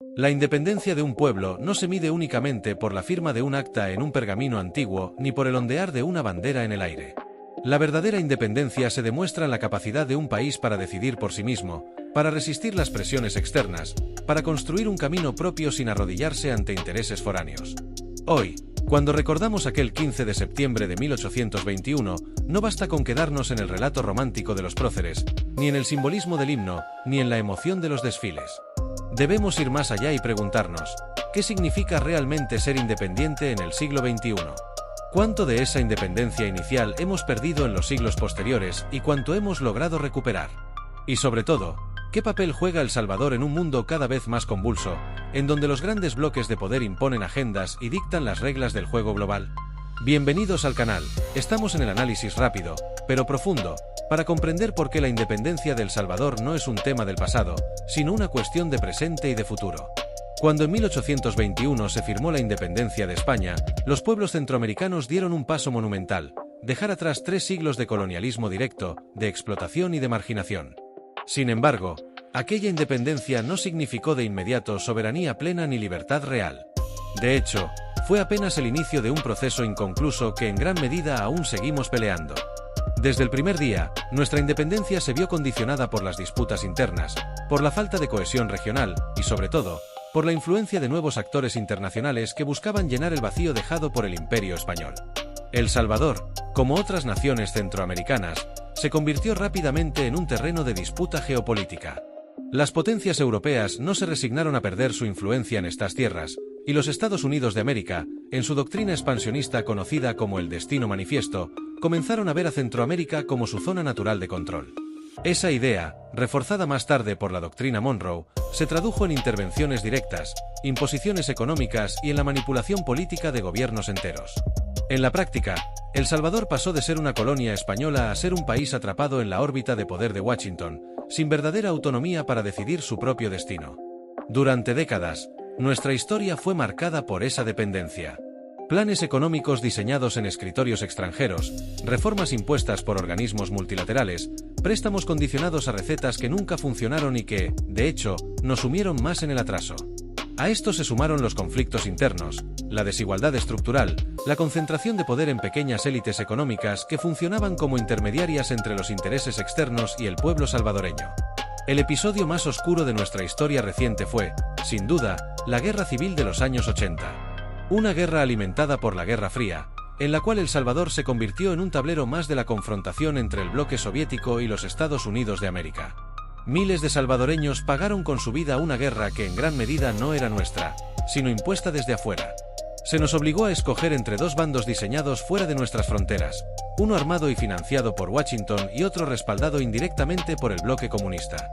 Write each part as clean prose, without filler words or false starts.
La independencia de un pueblo no se mide únicamente por la firma de un acta en un pergamino antiguo ni por el ondear de una bandera en el aire. La verdadera independencia se demuestra en la capacidad de un país para decidir por sí mismo, para resistir las presiones externas, para construir un camino propio sin arrodillarse ante intereses foráneos. Hoy, cuando recordamos aquel 15 de septiembre de 1821, no basta con quedarnos en el relato romántico de los próceres, ni en el simbolismo del himno, ni en la emoción de los desfiles. Debemos ir más allá y preguntarnos, ¿qué significa realmente ser independiente en el siglo XXI? ¿Cuánto de esa independencia inicial hemos perdido en los siglos posteriores y cuánto hemos logrado recuperar? Y sobre todo, ¿qué papel juega El Salvador en un mundo cada vez más convulso, en donde los grandes bloques de poder imponen agendas y dictan las reglas del juego global? Bienvenidos al canal. Estamos en el análisis rápido, pero profundo, para comprender por qué la independencia de El Salvador no es un tema del pasado, sino una cuestión de presente y de futuro. Cuando en 1821 se firmó la independencia de España, los pueblos centroamericanos dieron un paso monumental: dejar atrás 3 siglos de colonialismo directo, de explotación y de marginación. Sin embargo, aquella independencia no significó de inmediato soberanía plena ni libertad real. De hecho, fue apenas el inicio de un proceso inconcluso que en gran medida aún seguimos peleando. Desde el primer día, nuestra independencia se vio condicionada por las disputas internas, por la falta de cohesión regional y, sobre todo, por la influencia de nuevos actores internacionales que buscaban llenar el vacío dejado por el Imperio español. El Salvador, como otras naciones centroamericanas, se convirtió rápidamente en un terreno de disputa geopolítica. Las potencias europeas no se resignaron a perder su influencia en estas tierras, y los Estados Unidos de América, en su doctrina expansionista conocida como el Destino Manifiesto, comenzaron a ver a Centroamérica como su zona natural de control. Esa idea, reforzada más tarde por la doctrina Monroe, se tradujo en intervenciones directas, imposiciones económicas y en la manipulación política de gobiernos enteros. En la práctica, El Salvador pasó de ser una colonia española a ser un país atrapado en la órbita de poder de Washington, sin verdadera autonomía para decidir su propio destino. Durante décadas, nuestra historia fue marcada por esa dependencia. Planes económicos diseñados en escritorios extranjeros, reformas impuestas por organismos multilaterales, préstamos condicionados a recetas que nunca funcionaron y que, de hecho, nos sumieron más en el atraso. A esto se sumaron los conflictos internos, la desigualdad estructural, la concentración de poder en pequeñas élites económicas que funcionaban como intermediarias entre los intereses externos y el pueblo salvadoreño. El episodio más oscuro de nuestra historia reciente fue, sin duda, la Guerra Civil de los años 80. Una guerra alimentada por la Guerra Fría, en la cual El Salvador se convirtió en un tablero más de la confrontación entre el bloque soviético y los Estados Unidos de América. Miles de salvadoreños pagaron con su vida una guerra que en gran medida no era nuestra, sino impuesta desde afuera. Se nos obligó a escoger entre 2 bandos diseñados fuera de nuestras fronteras, uno armado y financiado por Washington y otro respaldado indirectamente por el bloque comunista.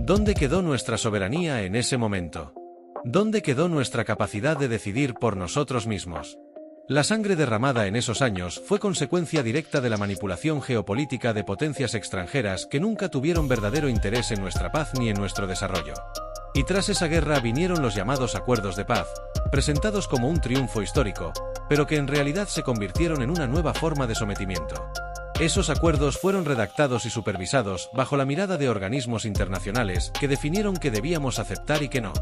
¿Dónde quedó nuestra soberanía en ese momento? ¿Dónde quedó nuestra capacidad de decidir por nosotros mismos? La sangre derramada en esos años fue consecuencia directa de la manipulación geopolítica de potencias extranjeras que nunca tuvieron verdadero interés en nuestra paz ni en nuestro desarrollo. Y tras esa guerra vinieron los llamados acuerdos de paz, presentados como un triunfo histórico, pero que en realidad se convirtieron en una nueva forma de sometimiento. Esos acuerdos fueron redactados y supervisados bajo la mirada de organismos internacionales que definieron qué debíamos aceptar y qué no.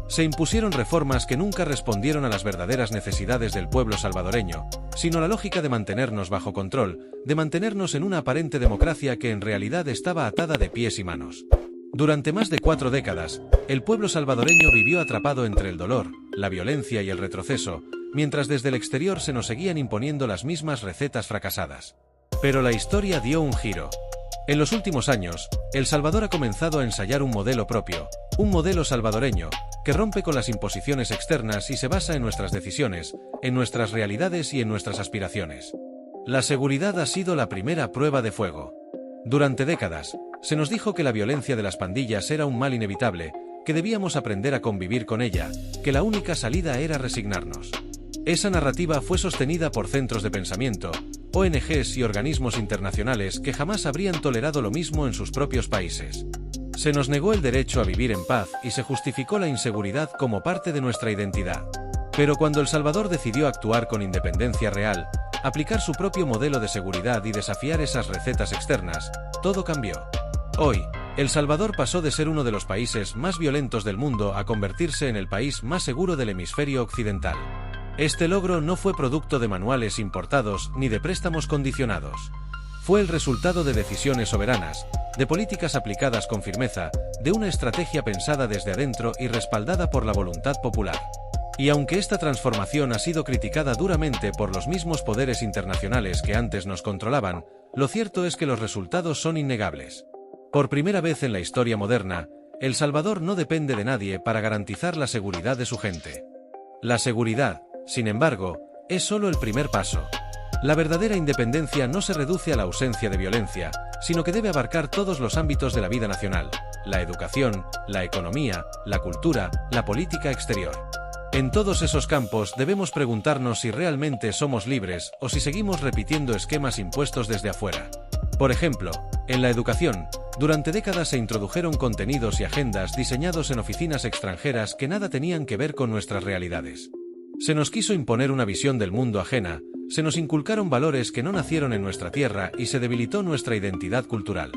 Se impusieron reformas que nunca respondieron a las verdaderas necesidades del pueblo salvadoreño, sino a la lógica de mantenernos bajo control, de mantenernos en una aparente democracia que en realidad estaba atada de pies y manos. Durante más de 4 décadas, el pueblo salvadoreño vivió atrapado entre el dolor, la violencia y el retroceso, mientras desde el exterior se nos seguían imponiendo las mismas recetas fracasadas. Pero la historia dio un giro. En los últimos años, El Salvador ha comenzado a ensayar un modelo propio, un modelo salvadoreño, que rompe con las imposiciones externas y se basa en nuestras decisiones, en nuestras realidades y en nuestras aspiraciones. La seguridad ha sido la primera prueba de fuego. Durante décadas, se nos dijo que la violencia de las pandillas era un mal inevitable, que debíamos aprender a convivir con ella, que la única salida era resignarnos. Esa narrativa fue sostenida por centros de pensamiento, ONGs y organismos internacionales que jamás habrían tolerado lo mismo en sus propios países. Se nos negó el derecho a vivir en paz y se justificó la inseguridad como parte de nuestra identidad. Pero cuando El Salvador decidió actuar con independencia real, aplicar su propio modelo de seguridad y desafiar esas recetas externas, todo cambió. Hoy, El Salvador pasó de ser uno de los países más violentos del mundo a convertirse en el país más seguro del hemisferio occidental. Este logro no fue producto de manuales importados ni de préstamos condicionados. Fue el resultado de decisiones soberanas, de políticas aplicadas con firmeza, de una estrategia pensada desde adentro y respaldada por la voluntad popular. Y aunque esta transformación ha sido criticada duramente por los mismos poderes internacionales que antes nos controlaban, lo cierto es que los resultados son innegables. Por primera vez en la historia moderna, El Salvador no depende de nadie para garantizar la seguridad de su gente. La seguridad, sin embargo, es solo el primer paso. La verdadera independencia no se reduce a la ausencia de violencia, sino que debe abarcar todos los ámbitos de la vida nacional: la educación, la economía, la cultura, la política exterior. En todos esos campos debemos preguntarnos si realmente somos libres o si seguimos repitiendo esquemas impuestos desde afuera. Por ejemplo, en la educación, durante décadas se introdujeron contenidos y agendas diseñados en oficinas extranjeras que nada tenían que ver con nuestras realidades. Se nos quiso imponer una visión del mundo ajena, se nos inculcaron valores que no nacieron en nuestra tierra y se debilitó nuestra identidad cultural.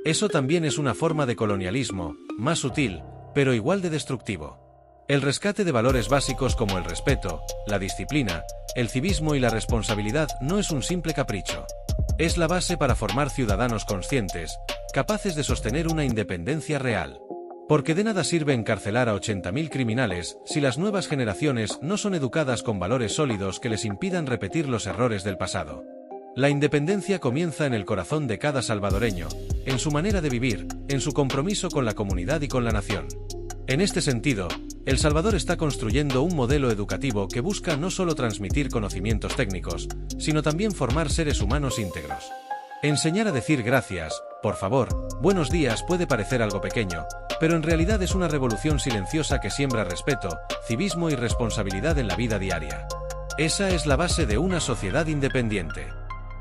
Eso también es una forma de colonialismo, más sutil, pero igual de destructivo. El rescate de valores básicos como el respeto, la disciplina, el civismo y la responsabilidad no es un simple capricho. Es la base para formar ciudadanos conscientes, capaces de sostener una independencia real. Porque de nada sirve encarcelar a 80.000 criminales si las nuevas generaciones no son educadas con valores sólidos que les impidan repetir los errores del pasado. La independencia comienza en el corazón de cada salvadoreño, en su manera de vivir, en su compromiso con la comunidad y con la nación. En este sentido, El Salvador está construyendo un modelo educativo que busca no solo transmitir conocimientos técnicos, sino también formar seres humanos íntegros. Enseñar a decir gracias, por favor, buenos días puede parecer algo pequeño, pero en realidad es una revolución silenciosa que siembra respeto, civismo y responsabilidad en la vida diaria. Esa es la base de una sociedad independiente.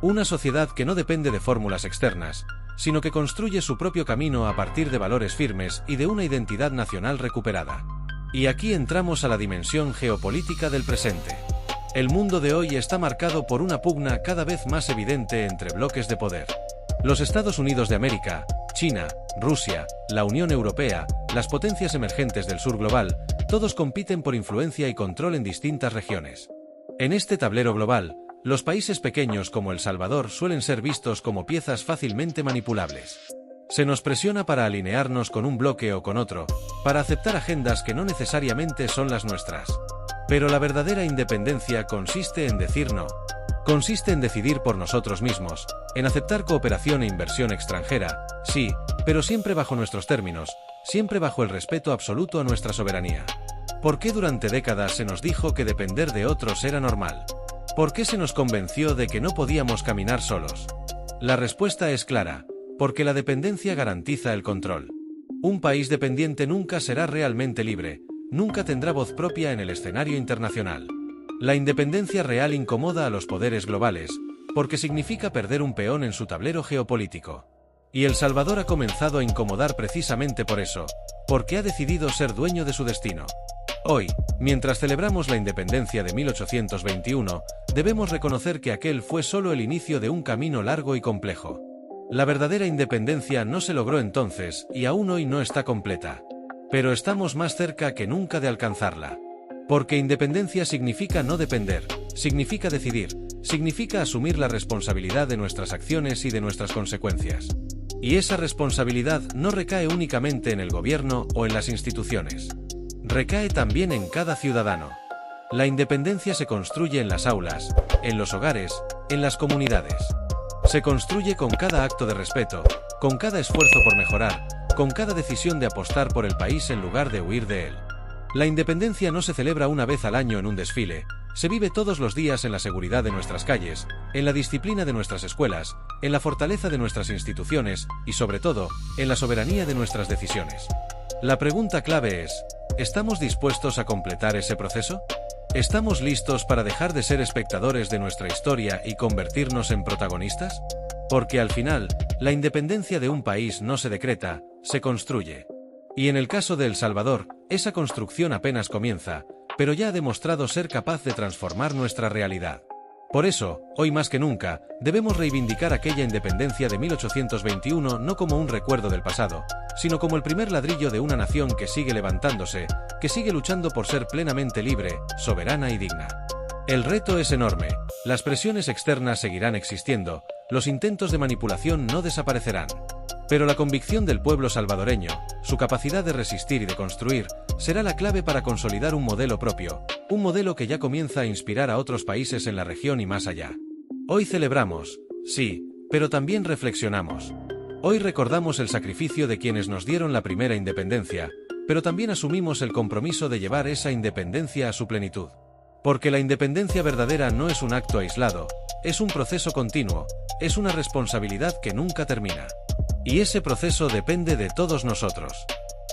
Una sociedad que no depende de fórmulas externas, sino que construye su propio camino a partir de valores firmes y de una identidad nacional recuperada. Y aquí entramos a la dimensión geopolítica del presente. El mundo de hoy está marcado por una pugna cada vez más evidente entre bloques de poder. Los Estados Unidos de América, China, Rusia, la Unión Europea, las potencias emergentes del sur global, todos compiten por influencia y control en distintas regiones. En este tablero global, los países pequeños como El Salvador suelen ser vistos como piezas fácilmente manipulables. Se nos presiona para alinearnos con un bloque o con otro, para aceptar agendas que no necesariamente son las nuestras. Pero la verdadera independencia consiste en decir no. Consiste en decidir por nosotros mismos, en aceptar cooperación e inversión extranjera, sí, pero siempre bajo nuestros términos, siempre bajo el respeto absoluto a nuestra soberanía. ¿Por qué durante décadas se nos dijo que depender de otros era normal? ¿Por qué se nos convenció de que no podíamos caminar solos? La respuesta es clara: porque la dependencia garantiza el control. Un país dependiente nunca será realmente libre, nunca tendrá voz propia en el escenario internacional. La independencia real incomoda a los poderes globales, porque significa perder un peón en su tablero geopolítico. Y El Salvador ha comenzado a incomodar precisamente por eso, porque ha decidido ser dueño de su destino. Hoy, mientras celebramos la independencia de 1821, debemos reconocer que aquel fue solo el inicio de un camino largo y complejo. La verdadera independencia no se logró entonces, y aún hoy no está completa. Pero estamos más cerca que nunca de alcanzarla. Porque independencia significa no depender, significa decidir, significa asumir la responsabilidad de nuestras acciones y de nuestras consecuencias. Y esa responsabilidad no recae únicamente en el gobierno o en las instituciones. Recae también en cada ciudadano. La independencia se construye en las aulas, en los hogares, en las comunidades. Se construye con cada acto de respeto, con cada esfuerzo por mejorar, con cada decisión de apostar por el país en lugar de huir de él. La independencia no se celebra una vez al año en un desfile, se vive todos los días en la seguridad de nuestras calles, en la disciplina de nuestras escuelas, en la fortaleza de nuestras instituciones y, sobre todo, en la soberanía de nuestras decisiones. La pregunta clave es: ¿estamos dispuestos a completar ese proceso? ¿Estamos listos para dejar de ser espectadores de nuestra historia y convertirnos en protagonistas? Porque al final, la independencia de un país no se decreta, se construye. Y en el caso de El Salvador, esa construcción apenas comienza, pero ya ha demostrado ser capaz de transformar nuestra realidad. Por eso, hoy más que nunca, debemos reivindicar aquella independencia de 1821 no como un recuerdo del pasado, sino como el primer ladrillo de una nación que sigue levantándose, que sigue luchando por ser plenamente libre, soberana y digna. El reto es enorme, las presiones externas seguirán existiendo, los intentos de manipulación no desaparecerán. Pero la convicción del pueblo salvadoreño, su capacidad de resistir y de construir, será la clave para consolidar un modelo propio, un modelo que ya comienza a inspirar a otros países en la región y más allá. Hoy celebramos, sí, pero también reflexionamos. Hoy recordamos el sacrificio de quienes nos dieron la primera independencia, pero también asumimos el compromiso de llevar esa independencia a su plenitud. Porque la independencia verdadera no es un acto aislado, es un proceso continuo, es una responsabilidad que nunca termina. Y ese proceso depende de todos nosotros.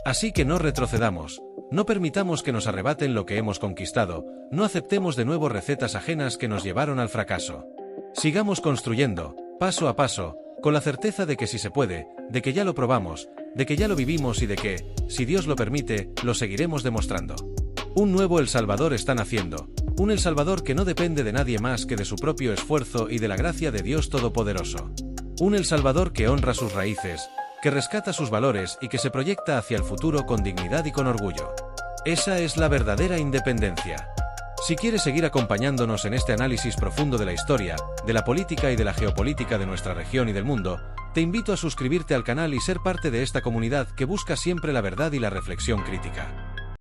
Así que no retrocedamos, no permitamos que nos arrebaten lo que hemos conquistado, no aceptemos de nuevo recetas ajenas que nos llevaron al fracaso. Sigamos construyendo, paso a paso, con la certeza de que sí se puede, de que ya lo probamos, de que ya lo vivimos y de que, si Dios lo permite, lo seguiremos demostrando. Un nuevo El Salvador está naciendo, un El Salvador que no depende de nadie más que de su propio esfuerzo y de la gracia de Dios Todopoderoso. Un El Salvador que honra sus raíces, que rescata sus valores y que se proyecta hacia el futuro con dignidad y con orgullo. Esa es la verdadera independencia. Si quieres seguir acompañándonos en este análisis profundo de la historia, de la política y de la geopolítica de nuestra región y del mundo, te invito a suscribirte al canal y ser parte de esta comunidad que busca siempre la verdad y la reflexión crítica.